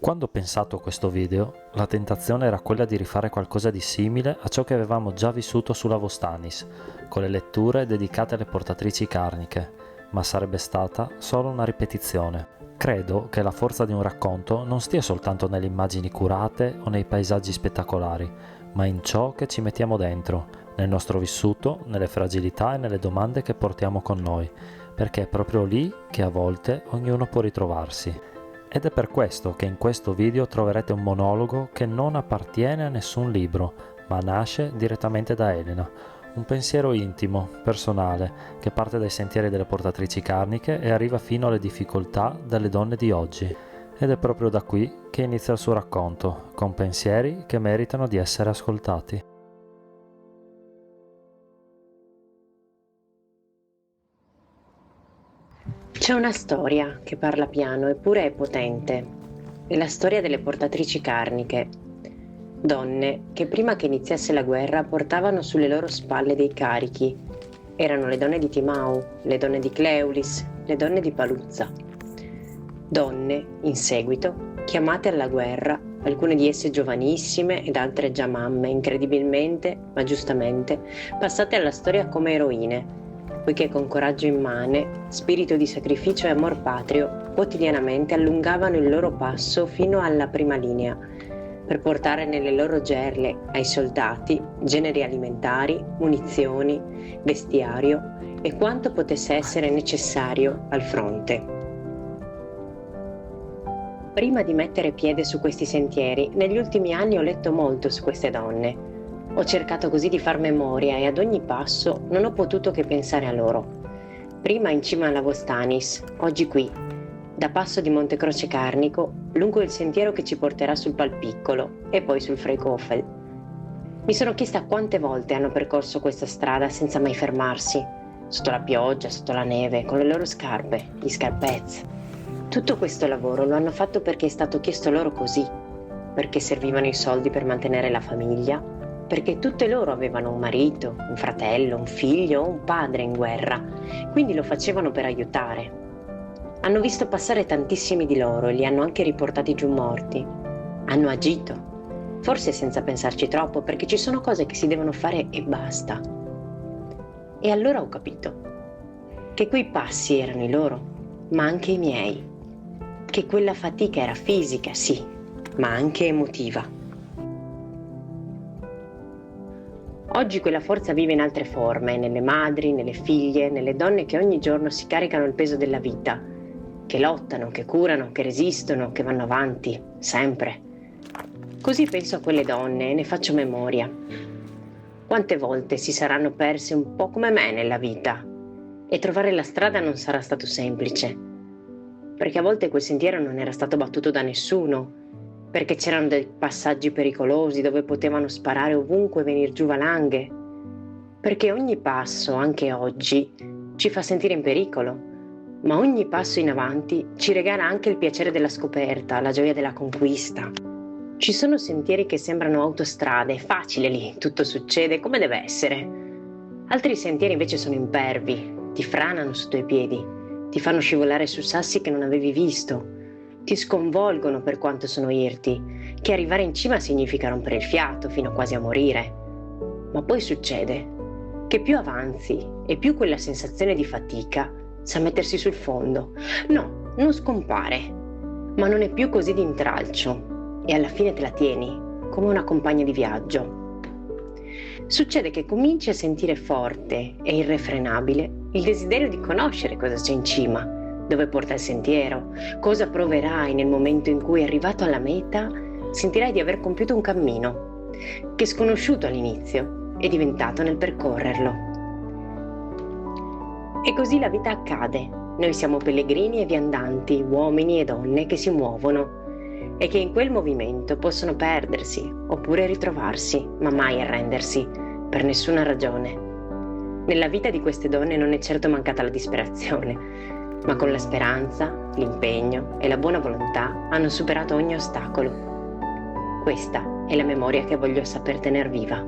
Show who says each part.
Speaker 1: Quando ho pensato a questo video, la tentazione era quella di rifare qualcosa di simile a ciò che avevamo già vissuto sulla Vostanis, con le letture dedicate alle portatrici carniche, ma sarebbe stata solo una ripetizione. Credo che la forza di un racconto non stia soltanto nelle immagini curate o nei paesaggi spettacolari, ma in ciò che ci mettiamo dentro, nel nostro vissuto, nelle fragilità e nelle domande che portiamo con noi, perché è proprio lì che a volte ognuno può ritrovarsi. Ed è per questo che in questo video troverete un monologo che non appartiene a nessun libro, ma nasce direttamente da Elena. Un pensiero intimo, personale, che parte dai sentieri delle portatrici carniche e arriva fino alle difficoltà delle donne di oggi. Ed è proprio da qui che inizia il suo racconto, con pensieri che meritano di essere ascoltati.
Speaker 2: C'è una storia che parla piano eppure è potente. È la storia delle portatrici carniche. Donne che prima che iniziasse la guerra portavano sulle loro spalle dei carichi. Erano le donne di Timau, le donne di Cleulis, le donne di Paluzza. Donne, in seguito, chiamate alla guerra, alcune di esse giovanissime ed altre già mamme, incredibilmente, ma giustamente, passate alla storia come eroine, poiché con coraggio immane, spirito di sacrificio e amor patrio, quotidianamente allungavano il loro passo fino alla prima linea, per portare nelle loro gerle ai soldati generi alimentari, munizioni, vestiario e quanto potesse essere necessario al fronte. Prima di mettere piede su questi sentieri, negli ultimi anni ho letto molto su queste donne. Ho cercato così di far memoria e ad ogni passo non ho potuto che pensare a loro. Prima in cima alla Vostanis, oggi qui, da Passo di Montecroce Carnico, lungo il sentiero che ci porterà sul Palpiccolo e poi sul Freikofel. Mi sono chiesta quante volte hanno percorso questa strada senza mai fermarsi, sotto la pioggia, sotto la neve, con le loro scarpe, gli scarpezzi. Tutto questo lavoro lo hanno fatto perché è stato chiesto loro così, perché servivano i soldi per mantenere la famiglia, perché tutte loro avevano un marito, un fratello, un figlio o un padre in guerra, quindi lo facevano per aiutare. Hanno visto passare tantissimi di loro e li hanno anche riportati giù morti. Hanno agito, forse senza pensarci troppo, perché ci sono cose che si devono fare e basta. E allora ho capito che quei passi erano i loro, ma anche i miei, che quella fatica era fisica, sì, ma anche emotiva. Oggi quella forza vive in altre forme, nelle madri, nelle figlie, nelle donne che ogni giorno si caricano il peso della vita, che lottano, che curano, che resistono, che vanno avanti, sempre. Così penso a quelle donne e ne faccio memoria. Quante volte si saranno perse un po' come me nella vita e trovare la strada non sarà stato semplice, perché a volte quel sentiero non era stato battuto da nessuno, perché c'erano dei passaggi pericolosi dove potevano sparare ovunque e venir giù valanghe, perché ogni passo, anche oggi, ci fa sentire in pericolo, ma ogni passo in avanti ci regala anche il piacere della scoperta, la gioia della conquista. Ci sono sentieri che sembrano autostrade, è facile lì, tutto succede come deve essere. Altri sentieri invece sono impervi, ti franano sotto i piedi, ti fanno scivolare su sassi che non avevi visto, ti sconvolgono per quanto sono irti, che arrivare in cima significa rompere il fiato fino quasi a morire. Ma poi succede che più avanzi e più quella sensazione di fatica sa mettersi sul fondo. No, non scompare, ma non è più così d'intralcio e alla fine te la tieni come una compagna di viaggio. Succede che cominci a sentire forte e irrefrenabile il desiderio di conoscere cosa c'è in cima, dove porta il sentiero, cosa proverai nel momento in cui, arrivato alla meta, sentirai di aver compiuto un cammino che sconosciuto all'inizio è diventato nel percorrerlo. E così la vita accade. Noi siamo pellegrini e viandanti, uomini e donne che si muovono e che in quel movimento possono perdersi oppure ritrovarsi, ma mai arrendersi, per nessuna ragione. Nella vita di queste donne non è certo mancata la disperazione, ma con la speranza, l'impegno e la buona volontà hanno superato ogni ostacolo. Questa è la memoria che voglio saper tener viva.